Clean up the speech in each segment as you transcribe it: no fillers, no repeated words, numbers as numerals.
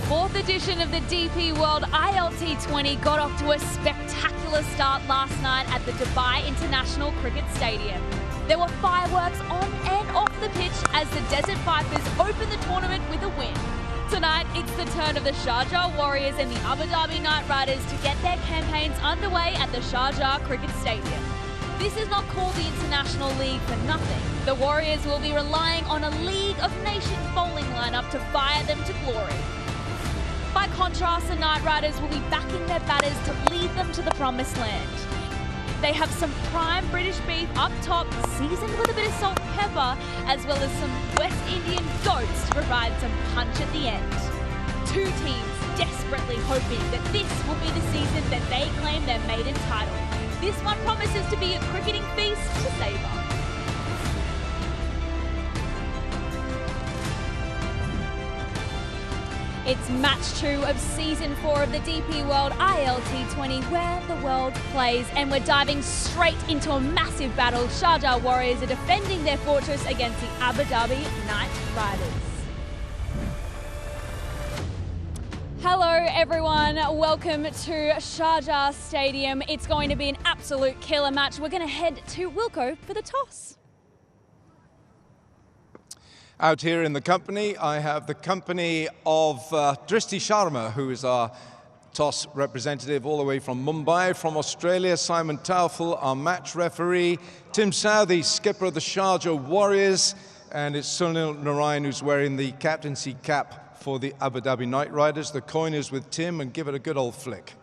fourth edition of the DP World ILT20 got off to a spectacular start last night at the Dhabi International Cricket Stadium. There were fireworks on and off the pitch as the Desert Vipers opened the tournament with a win. Tonight, it's the turn of the Sharjah Warriors and the Abu Dhabi Knight Riders to get their campaigns underway at the Sharjah Cricket Stadium. This is not called the International League for nothing. The Warriors will be relying on a League of Nations bowling lineup to fire them to glory. By contrast, the Knight Riders will be backing their batters to lead them to the promised land. They have some prime British beef up top, seasoned with a bit of salt and pepper, as well as some West Indian goats to provide some punch at the end. Two teams desperately hoping that this will be the season that they claim their maiden title. This one promises to be a cricketing feast to savour. It's match 2 of season 4 of the DP World ILT20, where the world plays, and we're diving straight into a massive battle. Sharjah Warriors are defending their fortress against the Abu Dhabi Knight Riders. Hello everyone, welcome to Sharjah Stadium. It's going to be an absolute killer match. We're going to head to Wilco for the toss. Out here in the company, I have the company of Drishti Sharma, who is our toss representative all the way from Mumbai. From Australia, Simon Taufel, our match referee. Tim Southee, skipper of the Sharjah Warriors. And it's Sunil Narayan who's wearing the captaincy cap for the Abu Dhabi Knight Riders. The coin is with Tim, and give it a good old flick.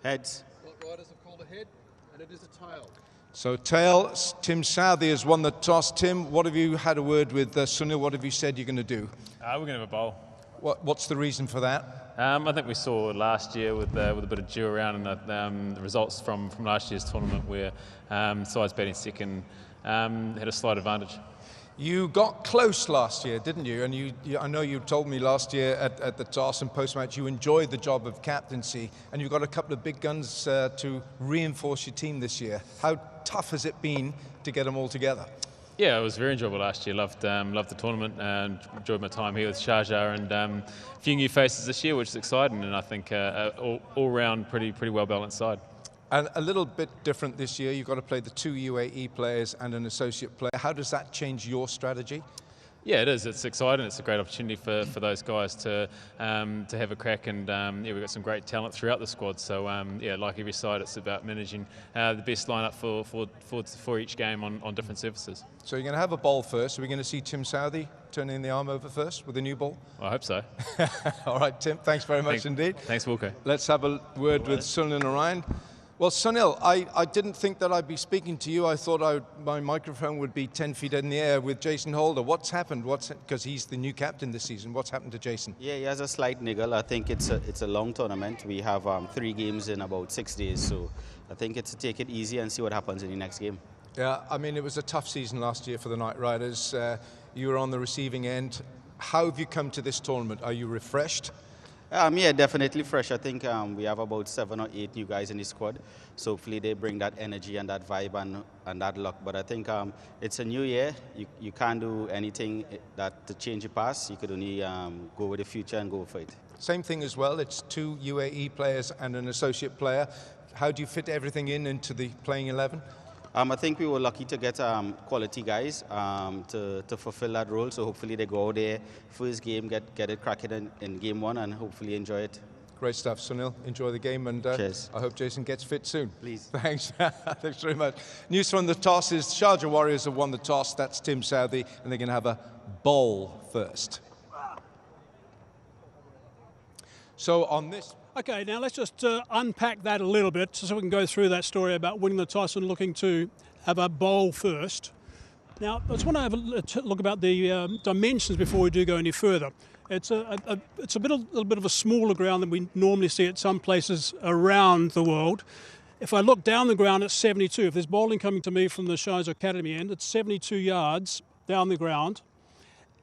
Heads. Knight Riders have called a head, and it is a tail. So tail, Tim Southee has won the toss. Tim, what have you had a word with Sunil? What have you said you're going to do? We're going to have a bowl. What's the reason for that? I think we saw last year with a bit of dew around, and the results from last year's tournament where sides batting second had a slight advantage. You got close last year, didn't you? And I know you told me last year at the toss and post-match you enjoyed the job of captaincy, and you've got a couple of big guns to reinforce your team this year. How tough has it been to get them all together? Yeah, it was very enjoyable last year. Loved the tournament and enjoyed my time here with Sharjah, and a few new faces this year, which is exciting, and I think all round pretty well balanced side. And a little bit different this year, you've got to play the 2 UAE players and an associate player. How does that change your strategy? Yeah, it is. It's exciting. It's a great opportunity for those guys to have a crack, and yeah, we've got some great talent throughout the squad. So yeah, like every side, it's about managing the best lineup for each game on different surfaces. So you're going to have a ball first. Are we going to see Tim Southee turning the arm over first with a new ball? I hope so. All right, Tim. Thanks very much indeed. Thanks, Wilco. Let's have a word with Sunil Narayan. Well, Sunil, I didn't think that I'd be speaking to you. I thought my microphone would be 10 feet in the air with Jason Holder. What's happened? Because he's the new captain this season. What's happened to Jason? Yeah, he has a slight niggle. I think it's a long tournament. We have 3 games in about 6 days, so I think it's to take it easy and see what happens in the next game. Yeah, I mean, it was a tough season last year for the Knight Riders. You were on the receiving end. How have you come to this tournament? Are you refreshed? Yeah, definitely fresh. I think we have about 7 or 8 new guys in the squad, so hopefully they bring that energy and that vibe and that luck. But I think it's a new year. You can't do anything to change the past. You could only go with the future and go for it. Same thing as well. It's 2 UAE players and an associate player. How do you fit everything into the playing 11? I think we were lucky to get quality guys to fulfill that role. So hopefully they go out there, first game, get it cracking in game 1, and hopefully enjoy it. Great stuff, Sunil. Enjoy the game, and cheers. I hope Jason gets fit soon. Please. Thanks. Thanks very much. News from the toss is Sharjah Warriors have won the toss. That's Tim Southee, and they're going to have a bowl first. So on this... Okay, now let's just unpack that a little bit so we can go through that story about winning the toss and looking to have a bowl first. Now, I just want to have a look about the dimensions before we do go any further. It's a little bit of a smaller ground than we normally see at some places around the world. If I look down the ground, it's 72. If there's bowling coming to me from the Sharjah Academy end, it's 72 yards down the ground.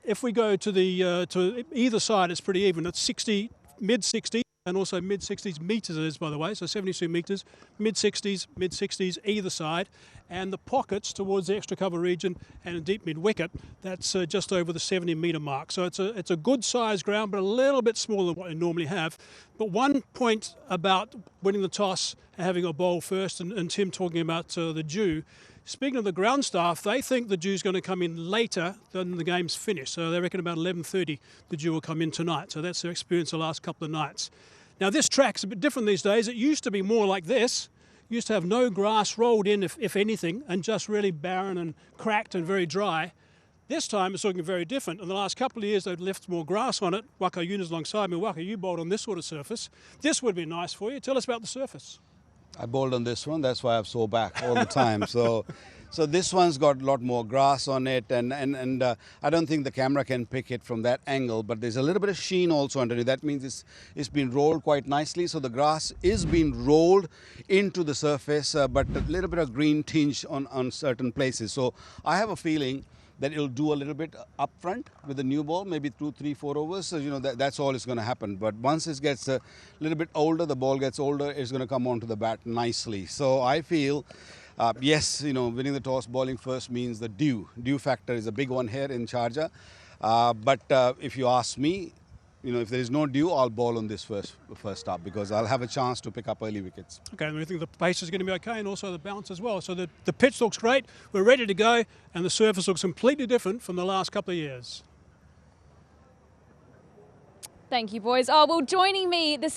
If we go to either side, it's pretty even. It's 60, mid-60. and also mid-60s metres it is, by the way, so 72 metres, mid-60s either side, and the pockets towards the extra cover region and a deep mid-wicket, that's just over the 70-metre mark. So it's a good sized ground, but a little bit smaller than what you normally have. But one point about winning the toss and having a bowl first, and Tim talking about the dew, speaking of the ground staff, they think the dew's going to come in later than the game's finished. So they reckon about 11:30 the dew will come in tonight. So that's their experience the last couple of nights. Now this track's a bit different these days. It used to be more like this. It used to have no grass rolled in, if anything, and just really barren and cracked and very dry. This time it's looking very different. In the last couple of years they've left more grass on it. Waka Yuna's alongside me. Waka, you bowled on this sort of surface. This would be nice for you. Tell us about the surface. I bowled on this one, that's why I have sore back all the time. So this one's got a lot more grass on it, and I don't think the camera can pick it from that angle, but there's a little bit of sheen also underneath. That means it's been rolled quite nicely. So the grass is being rolled into the surface, but a little bit of green tinge on certain places. So I have a feeling that it'll do a little bit up front with the new ball, maybe 2, 3, 4 overs. So, that's all is going to happen. But once it gets a little bit older, the ball gets older, it's going to come onto the bat nicely. So I feel, yes, winning the toss, bowling first means the dew. Dew factor is a big one here in Sharjah. But if you ask me, if there is no dew, I'll bowl on this first up because I'll have a chance to pick up early wickets. Okay, and we think the pace is going to be okay and also the bounce as well. So the pitch looks great, we're ready to go, and the surface looks completely different from the last couple of years. Thank you, boys. Oh, well, joining me this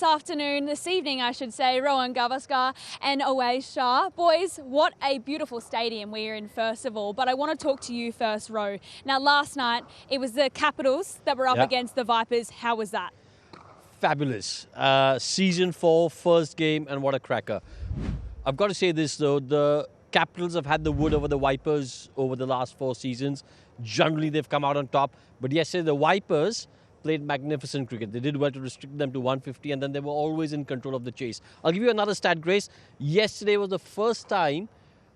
evening, I should say, Rohan Gavaskar and Awais Shah. Boys, what a beautiful stadium we're in, first of all. But I want to talk to you first, Ro. Now, last night, it was the Capitals that were up against the Vipers. How was that? Fabulous. Season 4, first game, and what a cracker. I've got to say this, though. The Capitals have had the wood over the Vipers over the last 4 seasons. Generally, they've come out on top. But yesterday, the Vipers played magnificent cricket. They did well to restrict them to 150, and then they were always in control of the chase. I'll give you another stat, Grace. Yesterday was the first time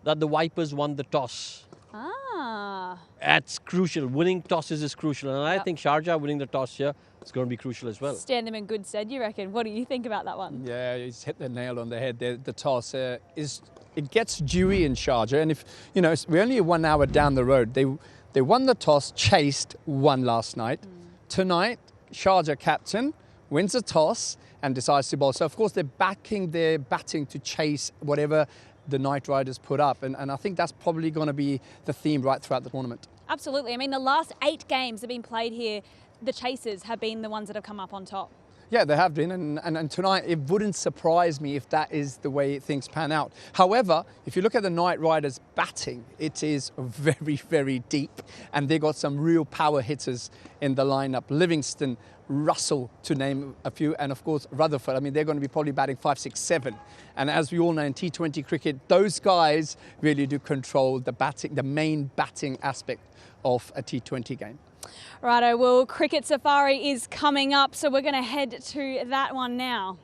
that the Vipers won the toss. Ah. That's crucial. Winning tosses is crucial, and I think Sharjah winning the toss here is going to be crucial as well. Stand them in good stead, you reckon? What do you think about that one? Yeah, he's hit the nail on the head. The toss it gets dewy in Sharjah, and if we're only 1 hour down the road. They won the toss, chased, won last night. Tonight, Sharjah captain wins the toss and decides to bowl. So, of course, they're backing their batting to chase whatever the Knight Riders put up. And I think that's probably going to be the theme right throughout the tournament. Absolutely. I mean, the last 8 games that have been played here, the chasers have been the ones that have come up on top. Yeah, they have been, and tonight it wouldn't surprise me if that is the way things pan out. However, if you look at the Knight Riders' batting, it is very, very deep, and they got some real power hitters in the lineup. Livingston, Russell, to name a few, and of course Rutherford. I mean, they're going to be probably batting 5, 6, 7. And as we all know in T20 cricket, those guys really do control the batting, the main batting aspect of a T20 game. Righto, well, Cricket Safari is coming up, so we're going to head to that one now.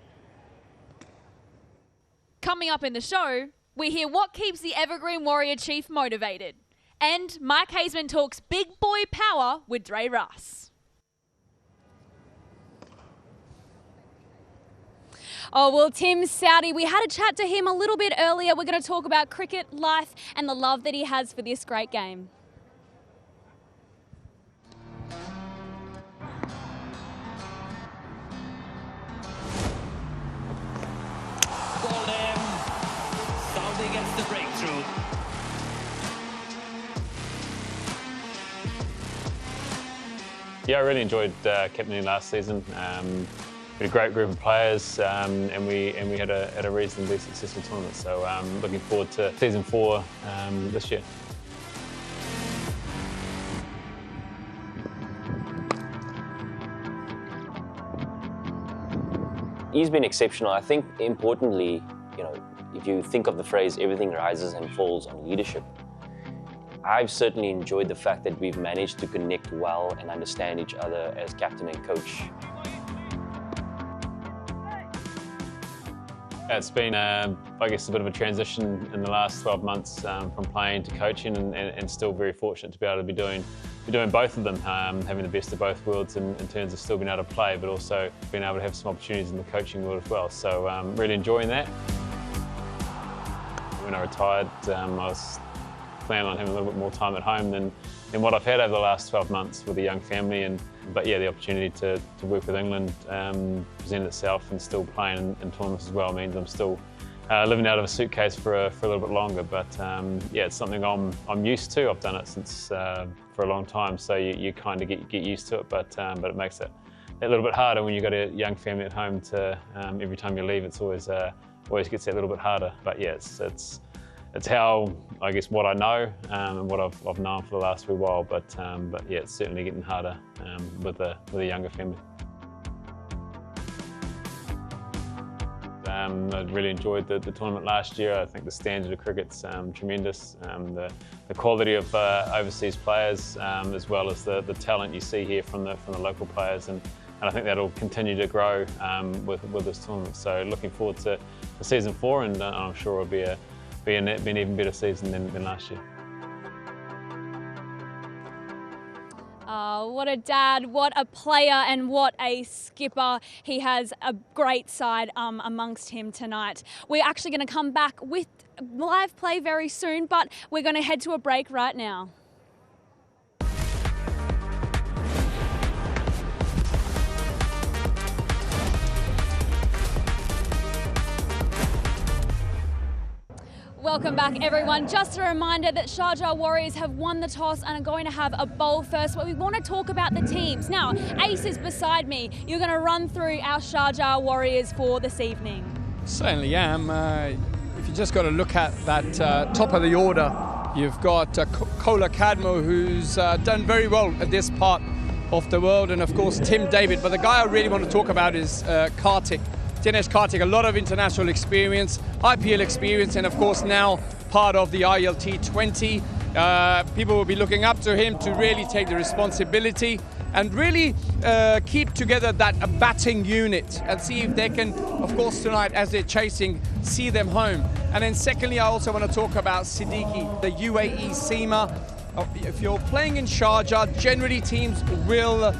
Coming up in the show, we hear what keeps the Evergreen Warrior Chief motivated. And Mike Hazeman talks big boy power with Dre Russ. Oh, well, Tim Southee, we had a chat to him a little bit earlier. We're going to talk about cricket, life, and the love that he has for this great game. Southee gets the breakthrough. Yeah, I really enjoyed captaining last season. We had a great group of players, and we had a reasonably successful tournament. So looking forward to season 4 this year. He's been exceptional. I think importantly, if you think of the phrase, everything rises and falls on leadership, I've certainly enjoyed the fact that we've managed to connect well and understand each other as captain and coach. It's been, I guess, a bit of a transition in the last 12 months from playing to coaching, and still very fortunate to be able to be doing both of them, having the best of both worlds in terms of still being able to play, but also being able to have some opportunities in the coaching world as well. So really enjoying that. When I retired, I was planning on having a little bit more time at home than what I've had over the last 12 months with a young family. But yeah, the opportunity to work with England presented itself, and still playing in tournaments as well means I'm still living out of a suitcase for a little bit longer. But yeah, it's something I'm used to. I've done it since for a long time, so you kind of get used to it. But it makes it a little bit harder when you've got a young family at home. To every time you leave, it's always gets that little bit harder. But yeah, it's how, I guess, what I know and what I've known for the last wee while. But yeah, it's certainly getting harder with a younger family. I really enjoyed the tournament last year. I think the standard of cricket's tremendous. The quality of overseas players, as well as the talent you see here from the local players, and I think that'll continue to grow with this tournament. So looking forward to season 4, and I'm sure it'll be an even better season than last year. What a dad, what a player, and what a skipper. He has a great side amongst him tonight. We're actually going to come back with live play very soon, but we're going to head to a break right now. Welcome back, everyone. Just a reminder that Sharjah Warriors have won the toss and are going to have a bowl first, but we want to talk about the teams. Now, Ace is beside me. You're going to run through our Sharjah Warriors for this evening. Certainly am. If you just got to look at that top of the order, you've got Kola Kadmo, who's done very well at this part of the world, and of course Tim David. But the guy I really want to talk about is Kartik. Dinesh Kartik, a lot of international experience, IPL experience, and of course now part of the ILT20. People will be looking up to him to really take the responsibility and really keep together that batting unit and see if they can, of course tonight as they're chasing, see them home. And then secondly, I also want to talk about Siddiqui, the UAE seamer. If you're playing in Sharjah, generally teams will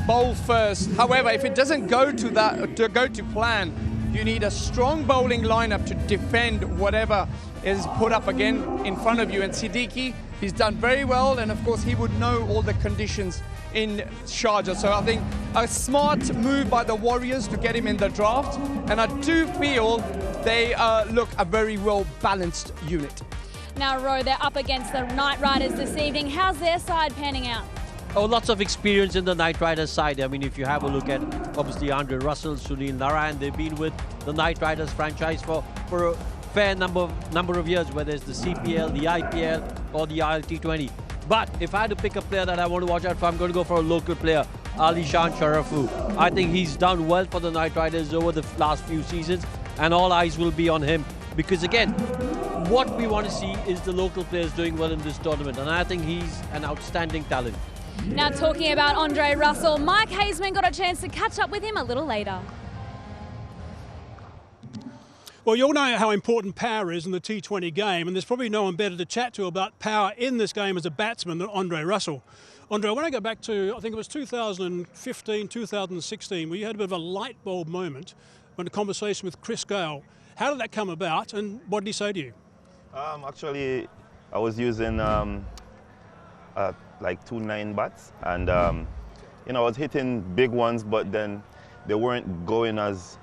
bowl first. However, if it doesn't go to plan, you need a strong bowling lineup to defend whatever is put up again in front of you. And Siddiqui, he's done very well, and of course he would know all the conditions in Sharjah. So I think a smart move by the Warriors to get him in the draft, and I do feel they look a very well balanced unit. Now, Ro, they're up against the Knight Riders this evening. How's their side panning out? Oh, lots of experience in the Knight Riders side. I mean, if you have a look at, obviously, Andre Russell, Sunil Narayan, they've been with the Knight Riders franchise for a fair number of years, whether it's the CPL, the IPL, or the ILT20. But if I had to pick a player that I want to watch out for, I'm going to go for a local player, Alishan Sharafu. I think he's done well for the Knight Riders over the last few seasons, and all eyes will be on him. Because again, what we want to see is the local players doing well in this tournament, and I think he's an outstanding talent. Now, talking about Andre Russell, Mike Hazeman got a chance to catch up with him a little later. Well, you all know how important power is in the T20 game, and there's probably no one better to chat to about power in this game as a batsman than Andre Russell. Andre, I want to go back to, I think it was 2015, 2016, where you had a bit of a light bulb moment when a conversation with Chris Gale. How did that come about, and what did he say to you? Actually, I was using like 2-9 bats, and you know, I was hitting big ones, but then they weren't going as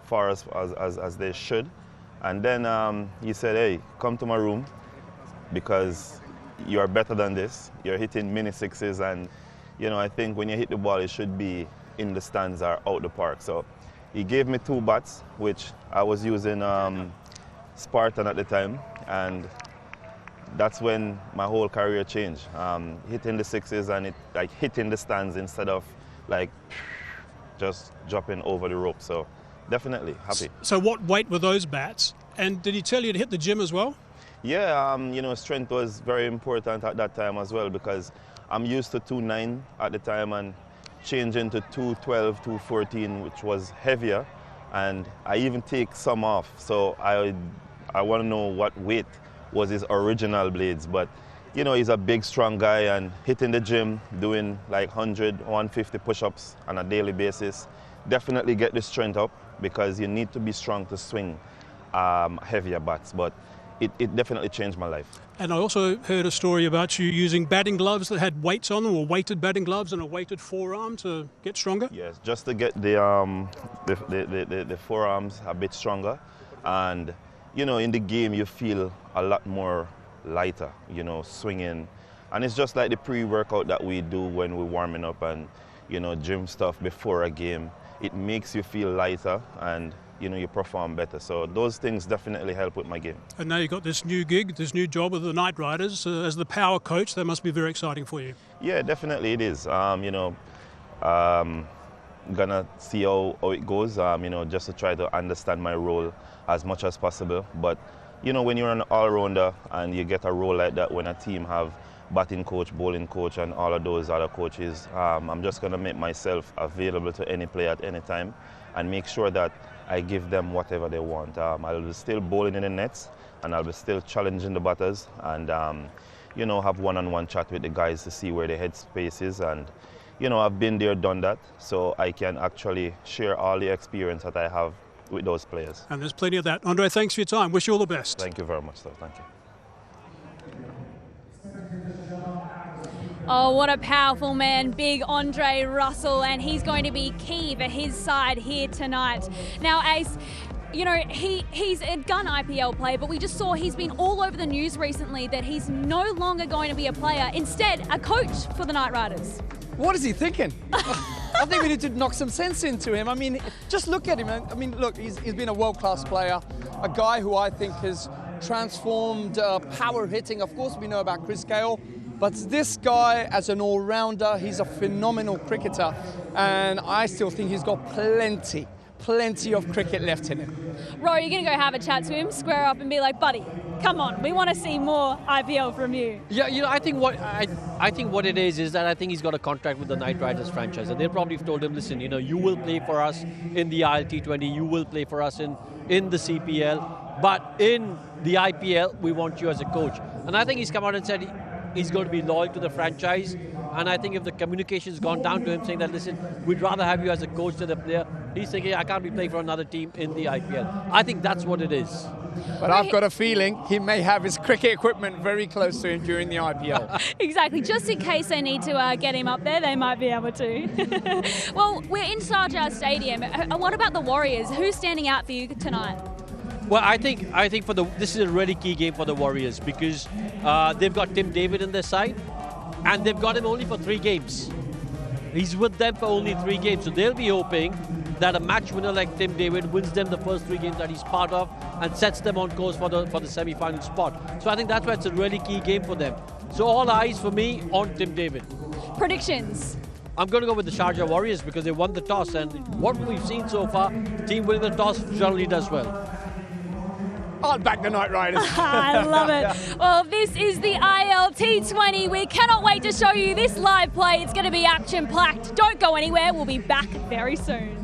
far as they should. And then he said, hey, come to my room because you are better than this. You're hitting mini sixes, and you know, I think when you hit the ball, it should be in the stands or out the park. So he gave me 2 bats, which I was using Spartan at the time, and that's when my whole career changed. Hitting the sixes and it like hitting the stands instead of like just dropping over the rope. So definitely happy. So what weight were those bats? And did he tell you to hit the gym as well? Yeah, you know, strength was very important at that time as well, because I'm used to 2-9 at the time, and changing to 2-12, 2-14, which was heavier, and I even take some off. So I want to know what weight was his original blades. But you know, he's a big, strong guy, and hitting the gym, doing like 100, 150 push-ups on a daily basis, definitely get the strength up, because you need to be strong to swing heavier bats. But it definitely changed my life. And I also heard a story about you using batting gloves that had weights on them, or weighted batting gloves and a weighted forearm to get stronger? Yes, just to get the forearms a bit stronger. And, you know, in the game you feel a lot more lighter, you know, swinging. And it's just like the pre-workout that we do when we're warming up and, you know, gym stuff before a game. It makes you feel lighter, and you know, you perform better. So those things definitely help with my game. And now you've got this new gig, this new job with the Knight Riders as the power coach. That must be very exciting for you. Yeah, definitely it is. You know, gonna see how it goes, you know, just to try to understand my role as much as possible. But, you know, when you're an all-rounder and you get a role like that, when a team have batting coach, bowling coach, and all of those other coaches, I'm just gonna make myself available to any player at any time and make sure that I give them whatever they want. I'll be still bowling in the nets, and I'll be still challenging the batters, and you know, have one-on-one chat with the guys to see where their headspace is. And you know, I've been there, done that, so I can actually share all the experience that I have with those players. And there's plenty of that. Andre, thanks for your time. Wish you all the best. Thank you very much, sir. Thank you. Oh, what a powerful man, big Andre Russell, and he's going to be key for his side here tonight. Now, Ace, you know, he's a gun IPL player, but we just saw he's been all over the news recently that he's no longer going to be a player, instead a coach for the Knight Riders. What is he thinking? I think we need to knock some sense into him. I mean, just look at him. I mean, look, he's been a world-class player, a guy who I think has transformed power hitting. Of course, we know about Chris Gale. But this guy, as an all-rounder, he's a phenomenal cricketer, and I still think he's got plenty of cricket left in him. Ro, you're going to go have a chat to him, square up and be like, buddy, come on, we want to see more IPL from you. Yeah, you know, I think what it is that I think he's got a contract with the Knight Riders franchise, and they probably told him, listen, you know, you will play for us in the ILT20, you will play for us in the CPL, but in the IPL, we want you as a coach. And I think he's come out and said he's going to be loyal to the franchise, and I think if the communication's gone down to him saying that, listen, we'd rather have you as a coach than a player, he's thinking, I can't be playing for another team in the IPL. I think that's what it is. But I've got a feeling he may have his cricket equipment very close to him during the IPL. Exactly, just in case they need to get him up there, they might be able to. Well, we're in Sharjah Stadium. What about the Warriors? Who's standing out for you tonight? Well, I think this is a really key game for the Warriors, because they've got Tim David in their side, and they've got him only for 3 games. He's with them for only 3 games, so they'll be hoping that a match winner like Tim David wins them the first 3 games that he's part of and sets them on course for the semi-final spot. So I think that's why it's a really key game for them. So all eyes for me on Tim David. Predictions? I'm going to go with the Sharjah Warriors because they won the toss, and what we've seen so far, team winning the toss generally does well. I'll back the Knight Riders. I love it. Well, this is the ILT20. We cannot wait to show you this live play. It's going to be action-packed. Don't go anywhere. We'll be back very soon.